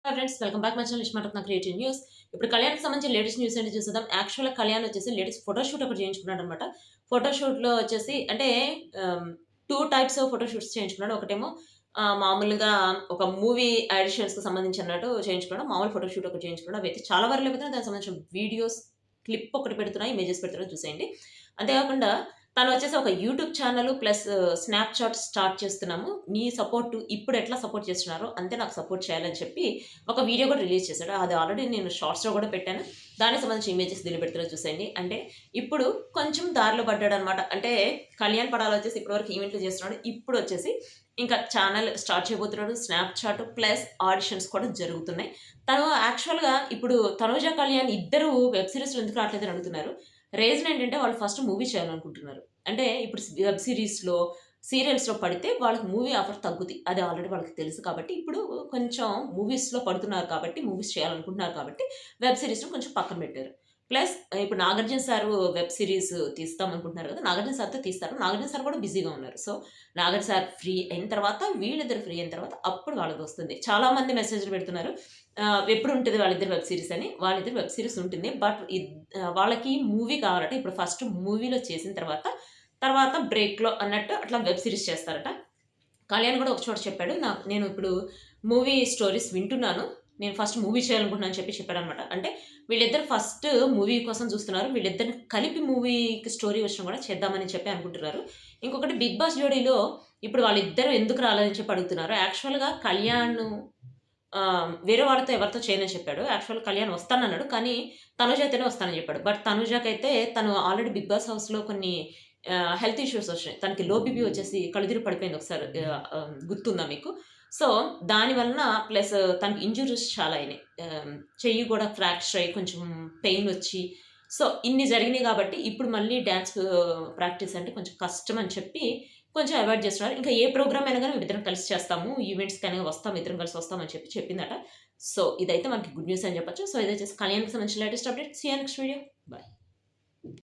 Friends welcome back my channel ఇష్మాటక్ నా creative news. ఇప్పుడు కళ్యాణ్‌కి సంబంధించిన లేటెస్ట్ న్యూస్ ఏంటి చూసేద్దాం. యాక్చువల్‌గా కళ్యాణ్ వచ్చేసి లేటెస్ట్ ఫోటోషూట్ ఒకటి చేయించుకున్నాడనమాట. ఫోటోషూట్‌లో వచ్చేసి అంటే 2 టైప్స్ ఆఫ్ ఫోటోషూట్స్ చేయించుకున్నాడు. ఒకటేమో మామూలుగా ఒక మూవీ ఎడిషన్స్‌కి సంబంధించి అన్నట్టు చేయించుకున్నాడు. మామూలు ఫోటోషూట్ ఒకటి చేయించుకున్నాడు. అవైతే చాలా వైరల్ అయిపోతున్నాయి. దానికి సంబంధించిన వీడియోస్, క్లిప్ ఒకటి పెడుతున్నా, ఇమేజెస్ పెడుతున్నా చూసేయండి. అంతేకాకుండా తనొచ్చేసి ఒక YouTube channel plus Snapchat start చేస్తున్నాము. మీ సపోర్ట్ ఇప్పుడు ఎట్లా సపోర్ట్ చేస్తున్నారో అంతే నాకు సపోర్ట్ చేయాలని చెప్పి ఒక వీడియో కూడా రిలీజ్ చేశాడు. అది ఆల్రెడీ నేను షార్ట్స్‌లో కూడా పెట్టాను. దానికి సంబంధించిన ఇమేజెస్ దీనిలో పెడుతున్నా చూసేయండి. అంటే ఇప్పుడు కొంచెం దారిలో పడ్డాడనమాట. అంటే కళ్యాణ్ పడాలో వచ్చేసి ఇప్పటివరకు ఈవెంట్లు చేస్తున్నాడు. ఇప్పుడొచ్చేసి ఇంకా ఛానల్ స్టార్ట్ చేయబోతున్నాడు. స్నాప్‌చాట్ ప్లస్ ఆడిషన్స్ కూడా జరుగుతున్నాయి. తను యాక్చువల్‌గా ఇప్పుడు తనూజ, కళ్యాణ్ ఇద్దరు వెబ్ సీరీస్‌లో ఎందుకు రావట్లేదని అడుగుతున్నారు. రీజన్ ఏంటంటే వాళ్ళు ఫస్ట్ మూవీ చేయాలనుకుంటున్నారు. అంటే ఇప్పుడు వెబ్ సీరీస్‌లో, సీరియల్స్‌లో పడితే వాళ్ళకి మూవీ ఆఫర్ తగ్గుద్ది. అది ఆల్రెడీ వాళ్ళకి తెలుసు కాబట్టి ఇప్పుడు కొంచెం మూవీస్‌లో పడుతున్నారు కాబట్టి, మూవీస్ చేయాలనుకుంటున్నారు కాబట్టి వెబ్ సీరీస్‌ని కొంచెం పక్కన పెట్టారు. ప్లస్ ఇప్పుడు 'నాగార్జున సార్' వెబ్ సీరీస్ తీస్తామనుకుంటున్నారు కదా! 'నాగార్జున సార్‌తో తీస్తారు. 'నాగార్జున సార్' కూడా బిజీగా ఉన్నారు. సో, 'నాగార్జున సార్' ఫ్రీ అయిన తర్వాత వీళ్ళిద్దరు ఫ్రీ అయిన తర్వాత అప్పుడు వాళ్ళదొస్తుంది. చాలామంది మెసేజ్‌లు పెడుతున్నారు. ఎప్పుడుంటది వాళ్ళిద్దరి వెబ్ సీరీస్ అని. వాళ్ళిద్దరి వెబ్ సీరీస్ ఉంటుంది. బట్ వాళ్ళకి మూవీ కావాలట. ఇప్పుడు ఫస్ట్ మూవీలో చేసిన తర్వాత బ్రేక్‌లో అన్నట్టు అట్లా వెబ్ సీరీస్ చేస్తారట. కళ్యాణ్ గూడా ఒక చోట చెప్పాడు. నేను ఇప్పుడు మూవీ స్టోరీస్ వింటున్నాను. నేను ఫస్ట్ మూవీ చేయాలనుకుంటున్నాను అని చెప్పి చెప్పాడనమాట. అంటే వీళ్ళిద్దరు ఫస్ట్ మూవీ కోసం చూస్తున్నారు. వీళ్ళిద్దరిని కలిపి మూవీకి స్టోరీ వచ్చినా కూడా చేద్దామని చెప్పి అనుకుంటున్నారు. ఇంకొకటి 'బిగ్ బాస్' జోడీలో ఇప్పుడు వాళ్ళిద్దరూ ఎందుకు రాలేదని చెప్పి అడుగుతున్నారు. యాక్చువల్‌గా కళ్యాణ్ వేరే వాళ్ళతో ఎవరితో చేయనని చెప్పాడు. యాక్చువల్‌గా కళ్యాణ్ వస్తానన్నాడు. కానీ తనుజ అయితేనే వస్తానని చెప్పాడు. బట్ తనుజకైతే తను ఆల్రెడీ 'బిగ్ బాస్' హౌస్‌లో కొన్ని హెల్త్ ఇష్యూస్ వచ్చినాయి. తనకి లో బీపీ వచ్చేసి కళ్ళుతిరిగి పడిపోయింది ఒకసారి. గుర్తుందా మీకు? సో, దాని వలన ప్లస్ తనకి ఇంజ్యూరీస్ చాలా అయినాయి. చెయ్యి కూడా ఫ్రాక్చర్ అయ్యి కొంచెం పెయిన్ వచ్చి సో, ఇన్ని జరిగినాయి కాబట్టి ఇప్పుడు మళ్ళీ డాన్స్ ప్రాక్టీస్ అంటే కొంచెం కష్టం అని చెప్పి కొంచెం అవాయిడ్ చేస్తున్నారు. ఇంకా ఏ ప్రోగ్రామ్ అయినా గాని మేమిద్దరం కలిసి చేస్తాము. ఈవెంట్స్‌కైనా వస్తాం. ఇద్దరం కలిసి వస్తాం అని చెప్పి చెప్పిందట. సో, ఇదైతే మనకి గుడ్ న్యూస్ అని చెప్పొచ్చు. సో, ఇదొచ్చేసి కళ్యాణ్‌కి సంబంధించిన latest update. See you next video. By.